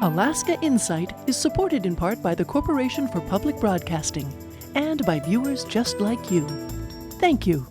Alaska Insight is supported in part by the Corporation for Public Broadcasting and by viewers just like you. Thank you.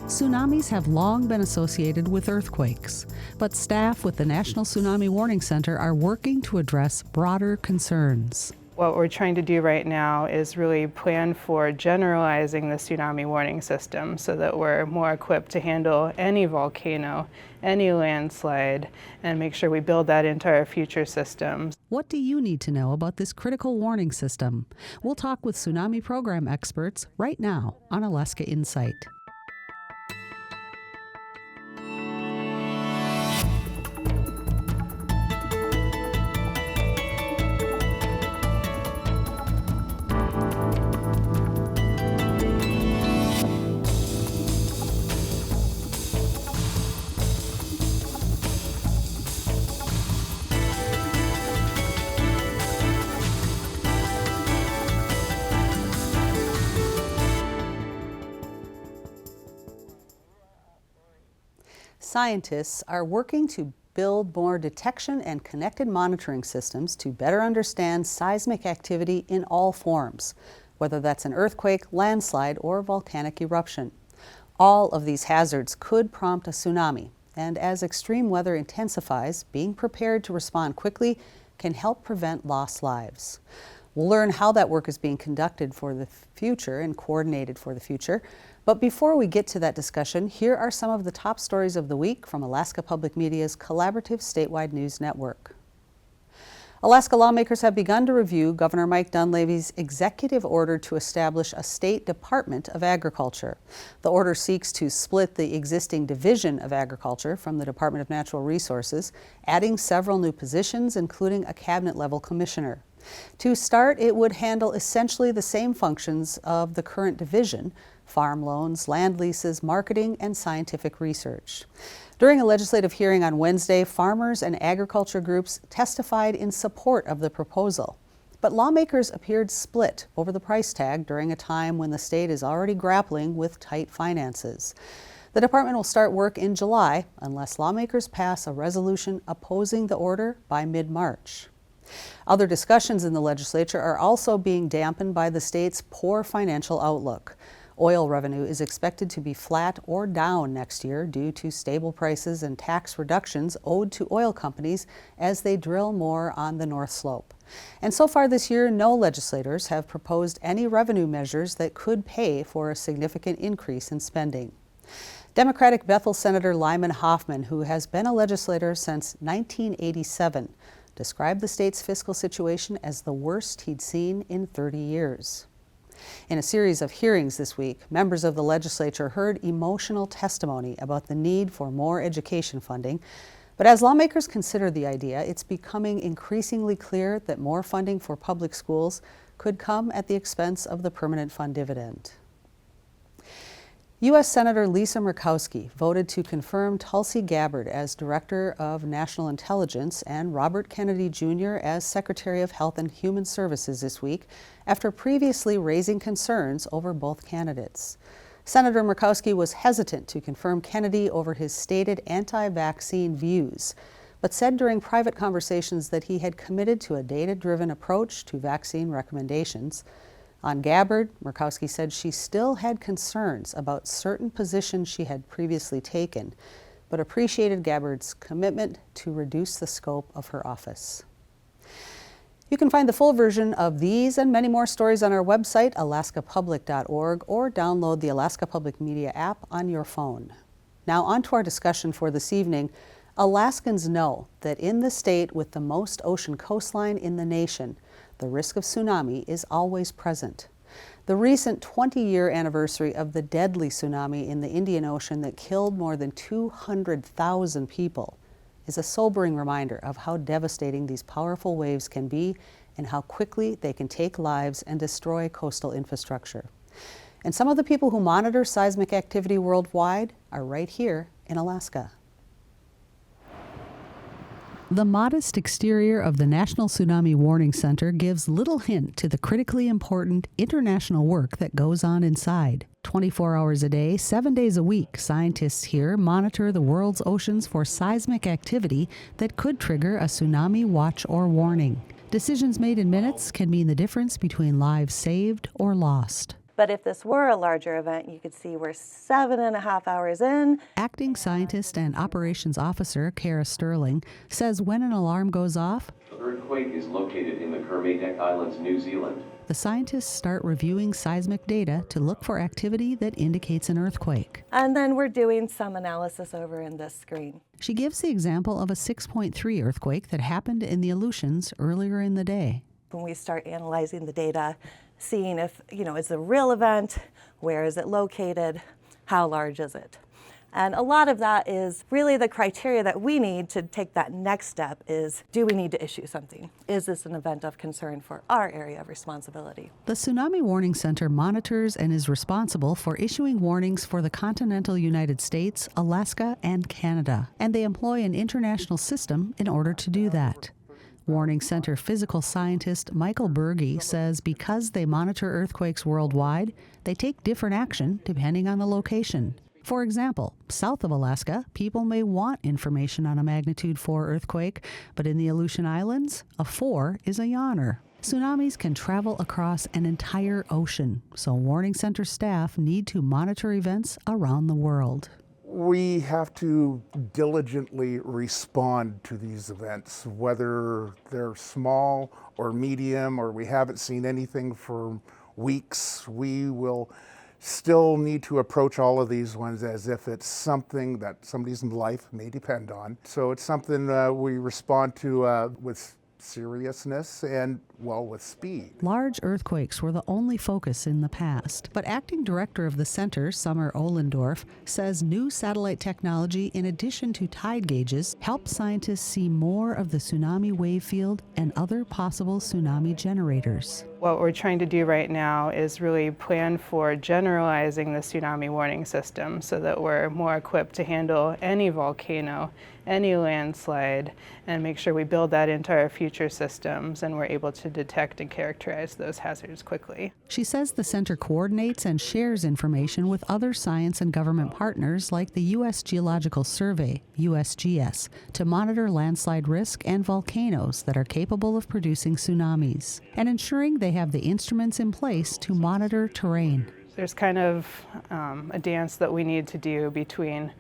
Tsunamis have long been associated with earthquakes, but staff with the National Tsunami Warning Center are working to address broader concerns. What we're trying to do right now is really plan for generalizing the tsunami warning system so that we're more equipped to handle any volcano, any landslide, and make sure we build that into our future systems. What do you need to know about this critical warning system? We'll talk with tsunami program experts right now on Alaska Insight. Scientists are working to build more detection and connected monitoring systems to better understand seismic activity in all forms, whether that's an earthquake, landslide, or volcanic eruption. All of these hazards could prompt a tsunami, and as extreme weather intensifies, being prepared to respond quickly can help prevent lost lives. We'll learn how that work is being conducted for the future and coordinated for the future. But before we get to that discussion, here are some of the top stories of the week from Alaska Public Media's collaborative statewide news network. Alaska lawmakers have begun to review Governor Mike Dunleavy's executive order to establish a state Department of Agriculture. The order seeks to split the existing Division of Agriculture from the Department of Natural Resources, adding several new positions, including a cabinet-level commissioner. To start, it would handle essentially the same functions of the current division: farm loans, land leases, marketing, and scientific research. During a legislative hearing on Wednesday, farmers and agriculture groups testified in support of the proposal. But lawmakers appeared split over the price tag during a time when the state is already grappling with tight finances. The department will start work in July unless lawmakers pass a resolution opposing the order by mid-March. Other discussions in the legislature are also being dampened by the state's poor financial outlook. Oil revenue is expected to be flat or down next year due to stable prices and tax reductions owed to oil companies as they drill more on the North Slope. And so far this year, no legislators have proposed any revenue measures that could pay for a significant increase in spending. Democratic Bethel Senator Lyman Hoffman, who has been a legislator since 1987, described the state's fiscal situation as the worst he'd seen in 30 years. In a series of hearings this week, members of the legislature heard emotional testimony about the need for more education funding. But as lawmakers consider the idea, it's becoming increasingly clear that more funding for public schools could come at the expense of the permanent fund dividend. U.S. Senator Lisa Murkowski voted to confirm Tulsi Gabbard as Director of National Intelligence and Robert Kennedy Jr. as Secretary of Health and Human Services this week after previously raising concerns over both candidates. Senator Murkowski was hesitant to confirm Kennedy over his stated anti-vaccine views, but said during private conversations that he had committed to a data-driven approach to vaccine recommendations. On Gabbard, Murkowski said she still had concerns about certain positions she had previously taken, but appreciated Gabbard's commitment to reduce the scope of her office. You can find the full version of these and many more stories on our website, alaskapublic.org, or download the Alaska Public Media app on your phone. Now on to our discussion for this evening. Alaskans know that in the state with the most ocean coastline in the nation, the risk of tsunami is always present. The recent 20-year anniversary of the deadly tsunami in the Indian Ocean that killed more than 200,000 people is a sobering reminder of how devastating these powerful waves can be and how quickly they can take lives and destroy coastal infrastructure. And some of the people who monitor seismic activity worldwide are right here in Alaska. The modest exterior of the National Tsunami Warning Center gives little hint to the critically important international work that goes on inside. 24 hours a day, 7 days a week, scientists here monitor the world's oceans for seismic activity that could trigger a tsunami watch or warning. Decisions made in minutes can mean the difference between lives saved or lost. But if this were a larger event, you could see we're 7.5 hours in. Acting scientist and operations officer Kara Sterling says when an alarm goes off, The earthquake is located in the Kermadec Islands, New Zealand. the scientists start reviewing seismic data to look for activity that indicates an earthquake. And then we're doing some analysis over in this screen. She gives the example of a 6.3 earthquake that happened in the Aleutians earlier in the day. When we start analyzing the data, seeing if, it's a real event, where is it located, how large is it? And a lot of that is really the criteria that we need to take that next step is, do we need to issue something? Is this an event of concern for our area of responsibility? The Tsunami Warning Center monitors and is responsible for issuing warnings for the continental United States, Alaska, and Canada. And they employ an international system in order to do that. Warning Center physical scientist Michael Berge says because they monitor earthquakes worldwide, they take different action depending on the location. For example, south of Alaska, people may want information on a magnitude 4 earthquake, but in the Aleutian Islands, a 4 is a yawner. Tsunamis can travel across an entire ocean, so Warning Center staff need to monitor events around the world. We have to diligently respond to these events, whether they're small or medium or we haven't seen anything for weeks. We will still need to approach all of these ones as if it's something that somebody's life may depend on. So it's something we respond to with seriousness and, with speed. Large earthquakes were the only focus in the past, but acting director of the center, Summer Ohlendorf, says new satellite technology, in addition to tide gauges, helps scientists see more of the tsunami wave field and other possible tsunami generators. What we're trying to do right now is really plan for generalizing the tsunami warning system so that we're more equipped to handle any volcano, any landslide, and make sure we build that into our future systems and we're able to detect and characterize those hazards quickly. She says the center coordinates and shares information with other science and government partners like the U.S. Geological Survey, USGS, to monitor landslide risk and volcanoes that are capable of producing tsunamis, and ensuring they have the instruments in place to monitor terrain. There's kind of a dance that we need to do between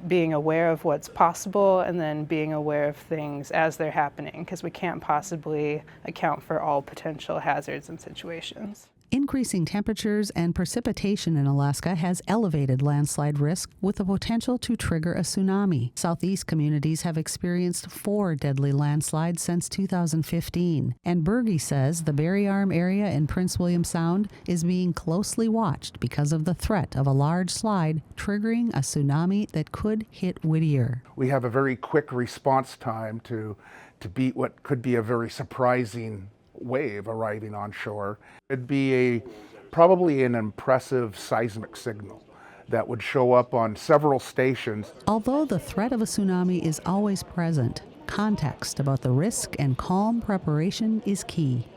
being aware of what's possible and then being aware of things as they're happening, because we can't possibly account for all potential hazards and situations. Increasing temperatures and precipitation in Alaska has elevated landslide risk with the potential to trigger a tsunami. Southeast communities have experienced 4 deadly landslides since 2015, and Berge says the Barry Arm area in Prince William Sound is being closely watched because of the threat of a large slide triggering a tsunami that could hit Whittier. We have a very quick response time to beat what could be a very surprising wave arriving on shore. It'd be probably an impressive seismic signal that would show up on several stations. Although the threat of a tsunami is always present, context about the risk and calm preparation is key.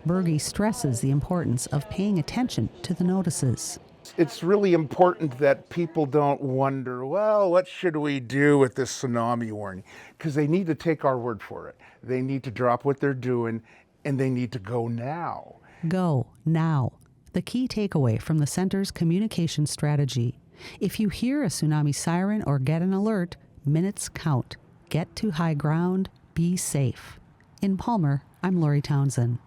Berge stresses the importance of paying attention to the notices. It's really important that people don't wonder, what should we do with this tsunami warning? Because they need to take our word for it. They need to drop what they're doing and they need to go now. Go now. The key takeaway from the center's communication strategy. If you hear a tsunami siren or get an alert, minutes count. Get to high ground. Be safe. In Palmer, I'm Lori Townsend.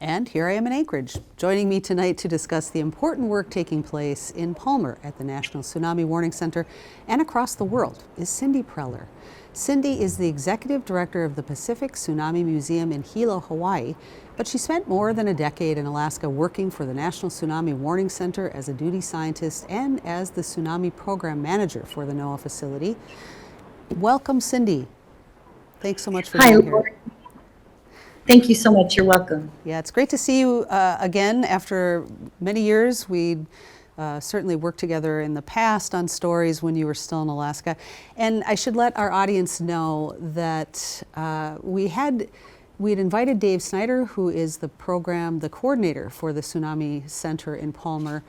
And here I am in Anchorage. Joining me tonight to discuss the important work taking place in Palmer at the National Tsunami Warning Center and across the world is Cindy Preller. Cindy is the executive director of the Pacific Tsunami Museum in Hilo, Hawaii, but she spent more than a decade in Alaska working for the National Tsunami Warning Center as a duty scientist and as the tsunami program manager for the NOAA facility. Welcome, Cindy. Thanks so much for being here. Lori. Thank you so much. You're welcome. Yeah, it's great to see you again after many years. We certainly worked together in the past on stories when you were still in Alaska. And I should let our audience know that we'd invited Dave Snyder, who is the coordinator for the Tsunami Center in Palmer.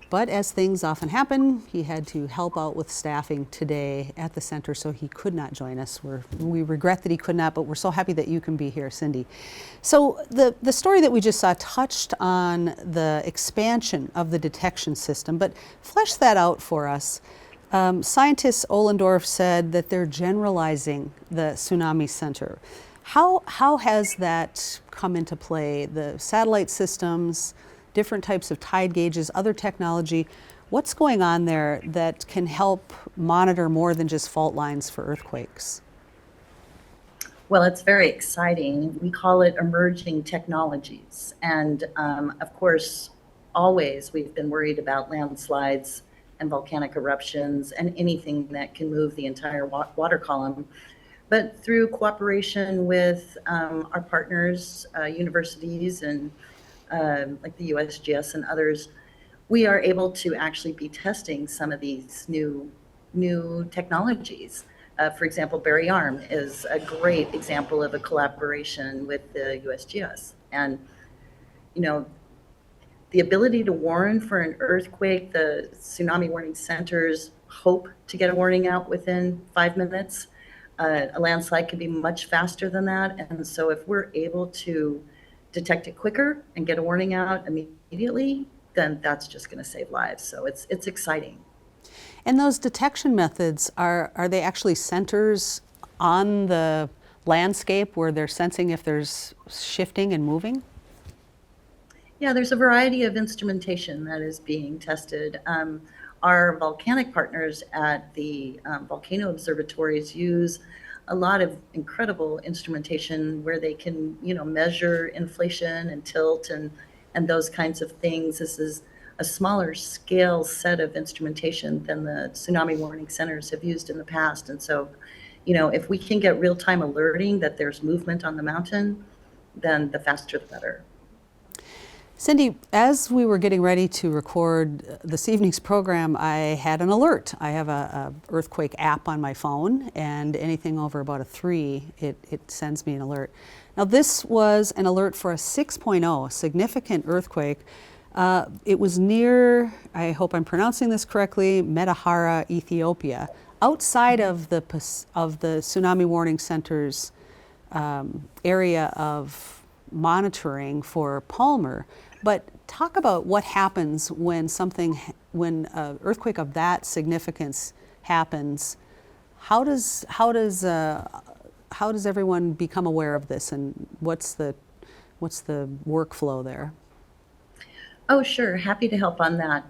But as things often happen, he had to help out with staffing today at the center, so he could not join us. We regret that he could not, but we're so happy that you can be here, Cindy. So the story that we just saw touched on the expansion of the detection system, but flesh that out for us. Scientist Ohlendorf said that they're generalizing the Tsunami Center. How has that come into play? The satellite systems, different types of tide gauges, other technology. What's going on there that can help monitor more than just fault lines for earthquakes? Well, it's very exciting. We call it emerging technologies. And of course, always we've been worried about landslides and volcanic eruptions and anything that can move the entire water column. But through cooperation with our partners, universities, and like the USGS and others, we are able to actually be testing some of these new technologies. For example, Barry Arm is a great example of a collaboration with the USGS. And, you know, the ability to warn for an earthquake, the tsunami warning centers hope to get a warning out within 5 minutes. A landslide can be much faster than that. And so if we're able to detect it quicker and get a warning out immediately, then that's just going to save lives. So it's exciting. And those detection methods, are they actually sensors on the landscape where they're sensing if there's shifting and moving? Yeah, there's a variety of instrumentation that is being tested. Our volcanic partners at the volcano observatories use a lot of incredible instrumentation where they can, measure inflation and tilt and those kinds of things. This is a smaller scale set of instrumentation than the tsunami warning centers have used in the past. And so, if we can get real-time alerting that there's movement on the mountain, then the faster the better. Cindy, as we were getting ready to record this evening's program, I had an alert. I have a earthquake app on my phone, and anything over about a 3, it sends me an alert. Now this was an alert for a 6.0, a significant earthquake. It was near, I hope I'm pronouncing this correctly, Metahara, Ethiopia, outside of the Tsunami Warning Center's area of monitoring for Palmer. But talk about what happens when an earthquake of that significance happens. How does everyone become aware of this, and what's the workflow there? Oh, sure. Happy to help on that.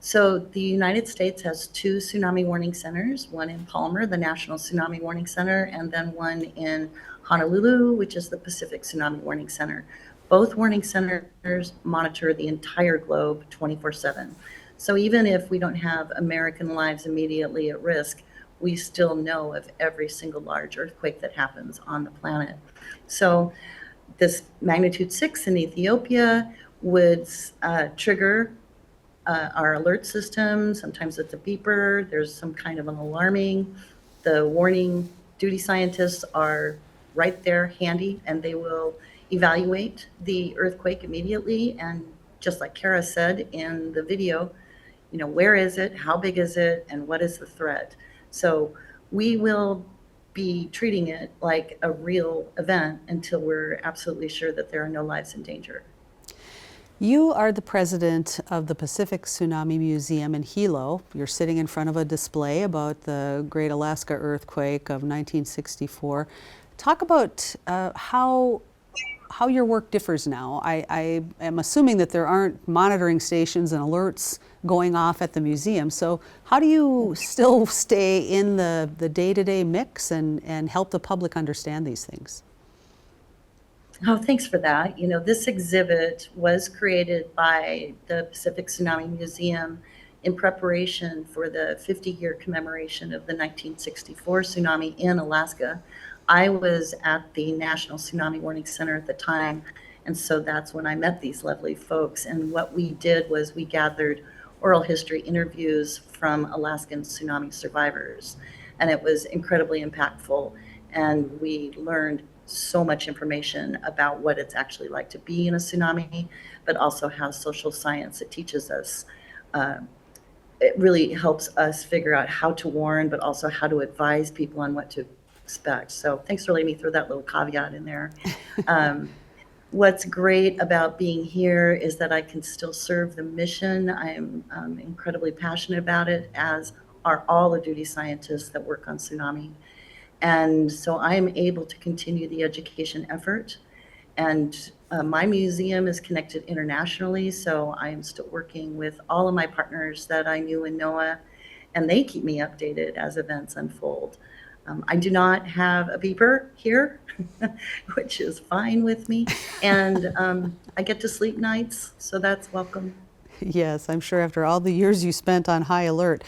So the United States has 2 tsunami warning centers, one in Palmer, the National Tsunami Warning Center, and then one in Honolulu, which is the Pacific Tsunami Warning Center. Both warning centers monitor the entire globe 24/7. So even if we don't have American lives immediately at risk, we still know of every single large earthquake that happens on the planet. So this magnitude 6 in Ethiopia would trigger our alert system. Sometimes it's a beeper, there's some kind of an alarming. The warning duty scientists are right there handy, and they will evaluate the earthquake immediately. And just like Kara said in the video, where is it, how big is it, and what is the threat? So we will be treating it like a real event until we're absolutely sure that there are no lives in danger. You are the president of the Pacific Tsunami Museum in Hilo. You're sitting in front of a display about the Great Alaska Earthquake of 1964. Talk about how your work differs now. I am assuming that there aren't monitoring stations and alerts going off at the museum. So how do you still stay in the day-to-day mix and help the public understand these things? Oh, thanks for that. This exhibit was created by the Pacific Tsunami Museum in preparation for the 50-year commemoration of the 1964 tsunami in Alaska. I was at the National Tsunami Warning Center at the time, and so that's when I met these lovely folks. And what we did was we gathered oral history interviews from Alaskan tsunami survivors. And it was incredibly impactful. And we learned so much information about what it's actually like to be in a tsunami, but also how social science, it teaches us. It really helps us figure out how to warn, but also how to advise people on what to expect. So thanks for letting me throw that little caveat in there. What's great about being here is that I can still serve the mission. I am incredibly passionate about it, as are all the duty scientists that work on tsunami. And so I am able to continue the education effort. And my museum is connected internationally, so I am still working with all of my partners that I knew in NOAA, and they keep me updated as events unfold. I do not have a beeper here, which is fine with me, and I get to sleep nights, so that's welcome. Yes, I'm sure after all the years you spent on high alert.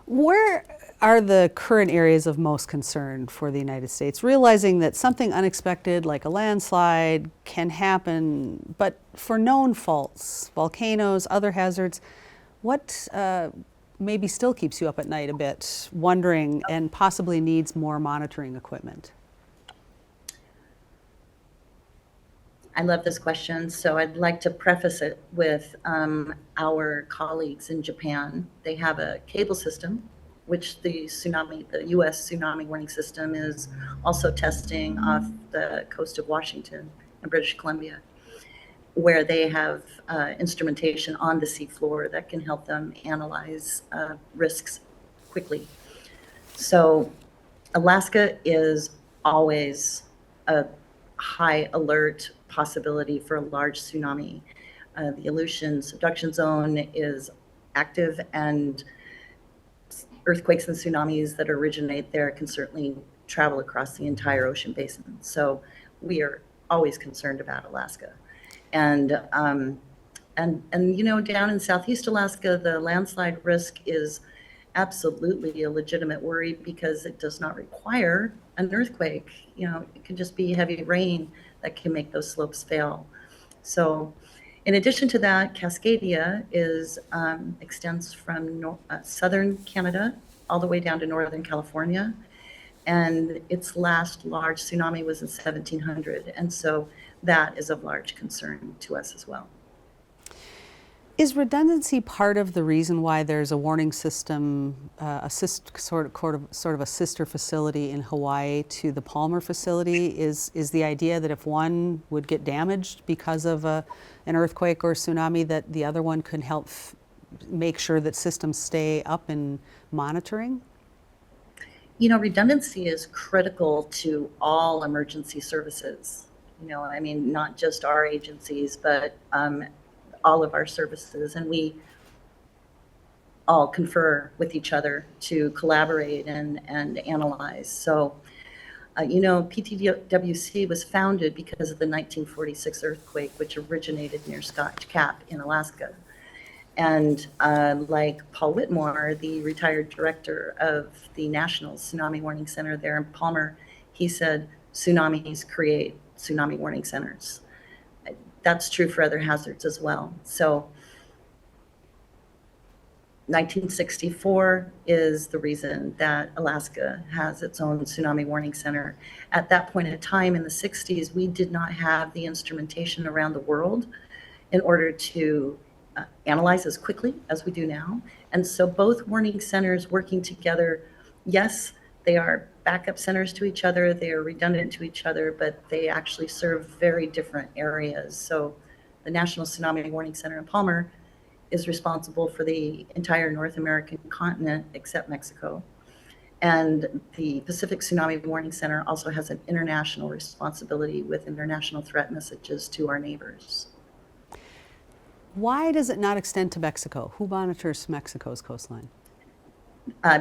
Where are the current areas of most concern for the United States, realizing that something unexpected like a landslide can happen, but for known faults, volcanoes, other hazards, what maybe still keeps you up at night a bit, wondering, and possibly needs more monitoring equipment? I love this question, so I'd like to preface it with our colleagues in Japan. They have a cable system, which the U.S. tsunami warning system is also testing off the coast of Washington and British Columbia, where they have instrumentation on the seafloor that can help them analyze risks quickly. So Alaska is always a high alert possibility for a large tsunami. The Aleutian subduction zone is active, and earthquakes and tsunamis that originate there can certainly travel across the entire ocean basin. So we are always concerned about Alaska. And you know, down in Southeast Alaska, the landslide risk is absolutely a legitimate worry because it does not require an earthquake. You know, it can just be heavy rain that can make those slopes fail. So in addition to that, Cascadia extends from southern Canada all the way down to northern California. And its last large tsunami was in 1700. And so that is of large concern to us as well. Is redundancy part of the reason why there's a warning system, sort of a sister facility in Hawaii to the Palmer facility? Is the idea that if one would get damaged because of an earthquake or tsunami, that the other one can help make sure that systems stay up and monitoring? You know, redundancy is critical to all emergency services. You know, I mean, not just our agencies, but all of our services, and we all confer with each other to collaborate and analyze. So, you know, PTWC was founded because of the 1946 earthquake, which originated near Scotch Cap in Alaska. And like Paul Whitmore, the retired director of the National Tsunami Warning Center there in Palmer, he said, tsunamis create tsunami warning centers. That's true for other hazards as well. So 1964 is the reason that Alaska has its own tsunami warning center. At that point in time in the 60s, we did not have the instrumentation around the world in order to analyze as quickly as we do now. And so both warning centers working together, yes, they are backup centers to each other, they are redundant to each other, but they actually serve very different areas. So the National Tsunami Warning Center in Palmer is responsible for the entire North American continent except Mexico. And the Pacific Tsunami Warning Center also has an international responsibility with international threat messages to our neighbors. Why does it not extend to Mexico? Who monitors Mexico's coastline?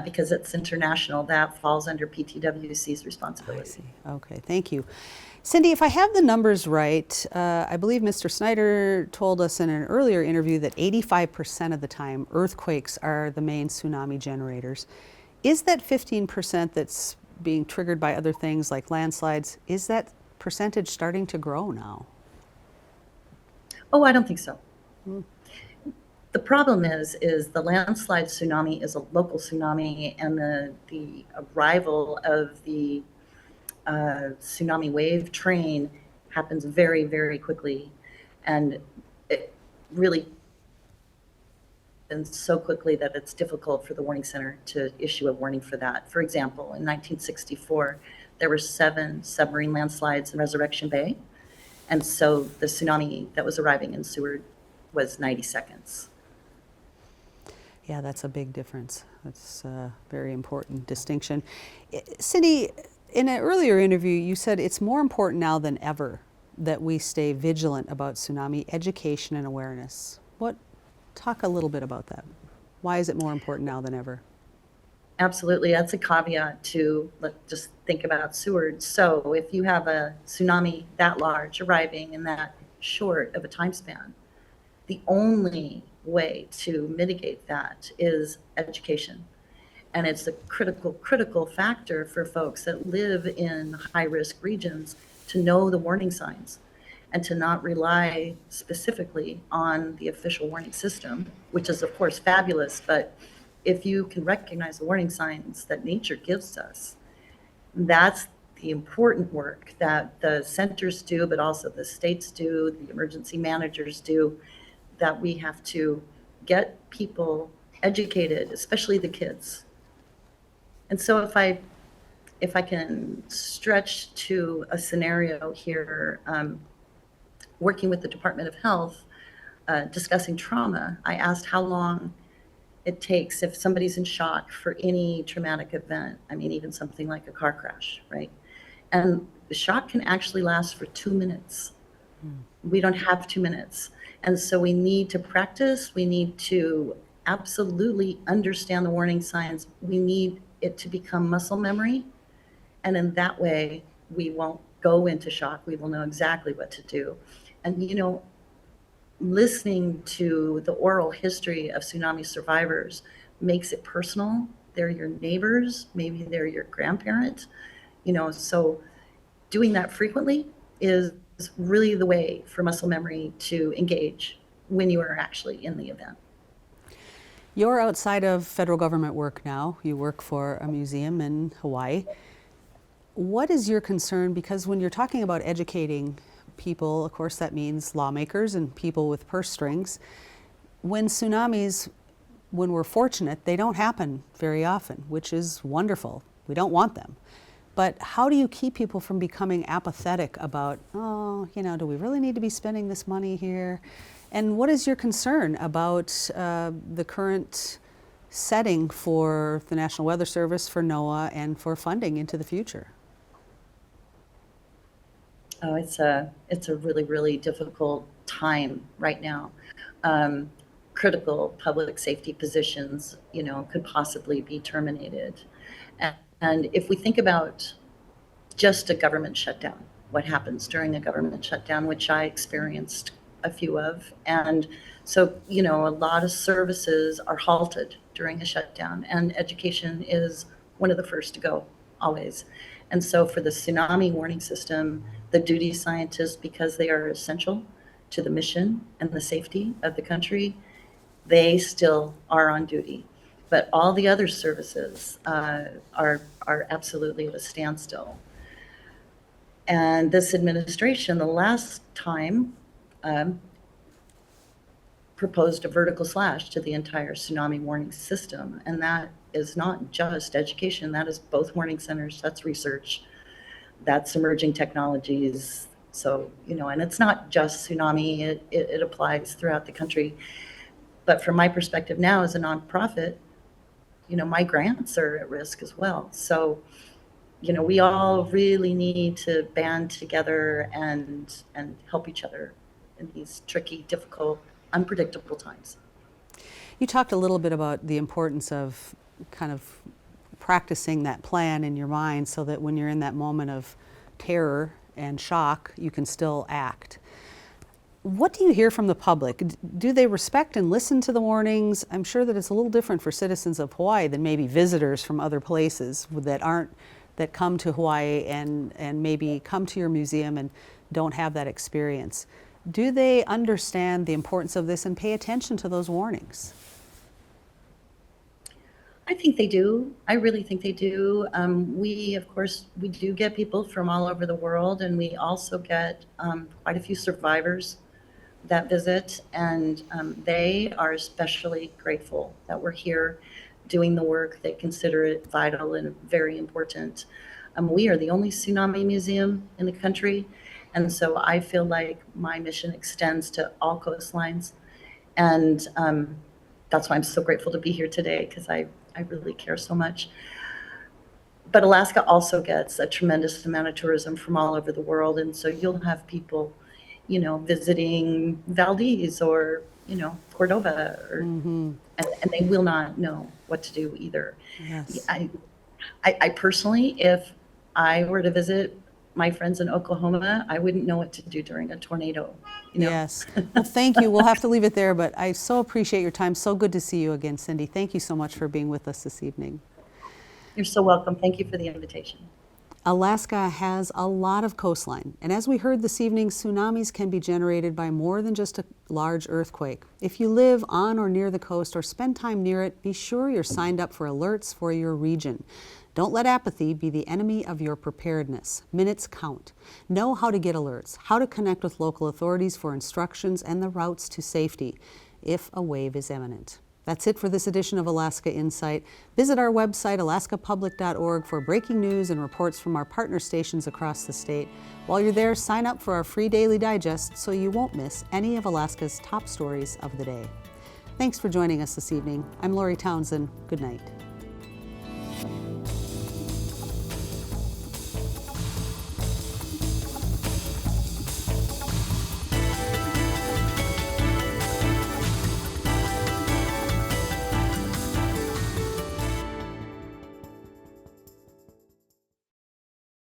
Because it's international, that falls under PTWC's responsibility. I see. Okay, thank you. Cindy, if I have the numbers right, I believe Mr. Snyder told us in an earlier interview that 85% of the time earthquakes are the main tsunami generators. Is that 15% that's being triggered by other things like landslides, is that percentage starting to grow now? Oh, I don't think so. The The problem is the landslide tsunami is a local tsunami, and the arrival of the tsunami wave train happens very, very quickly, and it really and so quickly that it's difficult for the warning center to issue a warning for that. For example, in 1964, there were 7 submarine landslides in Resurrection Bay, and so the tsunami that was arriving in Seward was 90 seconds. Yeah, that's a big difference. That's a very important distinction. Cindy, in an earlier interview, you said it's more important now than ever that we stay vigilant about tsunami education and awareness. Talk a little bit about that. Why is it more important now than ever? Absolutely, that's a caveat to just think about Seward. So if you have a tsunami that large arriving in that short of a time span, the only way to mitigate that is education. And it's a critical factor for folks that live in high-risk regions to know the warning signs and to not rely specifically on the official warning system, which is of course fabulous, but if you can recognize the warning signs that nature gives us, that's the important work that the centers do, but also the states do, the emergency managers do, that we have to get people educated, especially the kids. And so if I can stretch to a scenario here, working with the Department of Health, discussing trauma, I asked how long it takes if somebody's in shock for any traumatic event. I mean, even something like a car crash, right? And the shock can actually last for 2 minutes. We don't have 2 minutes. And so we need to practice. We need to absolutely understand the warning signs. We need it to become muscle memory. And in that way, we won't go into shock. We will know exactly what to do. And, listening to the oral history of tsunami survivors makes it personal. They're your neighbors, maybe they're your grandparent, so doing that frequently is really the way for muscle memory to engage when you are actually in the event. You're outside of federal government work now. You work for a museum in Hawaii. What is your concern? Because when you're talking about educating people, of course, that means lawmakers and people with purse strings. When tsunamis, when we're fortunate, they don't happen very often, which is wonderful. We don't want them. But how do you keep people from becoming apathetic about, do we really need to be spending this money here? And what is your concern about the current setting for the National Weather Service, for NOAA, and for funding into the future? Oh, it's a really, really difficult time right now. Critical public safety positions, could possibly be terminated. And if we think about just a government shutdown, what happens during a government shutdown, which I experienced a few of. And so, a lot of services are halted during a shutdown, and education is one of the first to go, always. And so for the tsunami warning system, the duty scientists, because they are essential to the mission and the safety of the country, they still are on duty. But all the other services are absolutely at a standstill. And this administration, the last time, proposed a vertical slash to the entire tsunami warning system. And that is not just education, that is both warning centers, that's research, that's emerging technologies. So, and it's not just tsunami, it applies throughout the country. But from my perspective now as a nonprofit, my grants are at risk as well. So, we all really need to band together and help each other in these tricky, difficult, unpredictable times. You talked a little bit about the importance of kind of practicing that plan in your mind so that when you're in that moment of terror and shock, you can still act. What do you hear from the public? Do they respect and listen to the warnings? I'm sure that it's a little different for citizens of Hawaii than maybe visitors from other places that come to Hawaii and maybe come to your museum and don't have that experience. Do they understand the importance of this and pay attention to those warnings? I think they do. I really think they do. Of course, we do get people from all over the world, and we also get quite a few survivors that visit, and they are especially grateful that we're here doing the work. They consider it vital and very important. We are the only tsunami museum in the country, and so I feel like my mission extends to all coastlines, and that's why I'm so grateful to be here today, because I really care so much. But Alaska also gets a tremendous amount of tourism from all over the world, and so you'll have people, visiting Valdez or, Cordova, or, and they will not know what to do either. Yes. I personally, if I were to visit my friends in Oklahoma, I wouldn't know what to do during a tornado. Yes. Well, thank you. We'll have to leave it there, but I so appreciate your time. So good to see you again, Cindy. Thank you so much for being with us this evening. You're so welcome. Thank you for the invitation. Alaska has a lot of coastline, and as we heard this evening, tsunamis can be generated by more than just a large earthquake. If you live on or near the coast or spend time near it, be sure you're signed up for alerts for your region. Don't let apathy be the enemy of your preparedness. Minutes count. Know how to get alerts, how to connect with local authorities for instructions and the routes to safety if a wave is imminent. That's it for this edition of Alaska Insight. Visit our website, alaskapublic.org, for breaking news and reports from our partner stations across the state. While you're there, sign up for our free daily digest so you won't miss any of Alaska's top stories of the day. Thanks for joining us this evening. I'm Lori Townsend. Good night.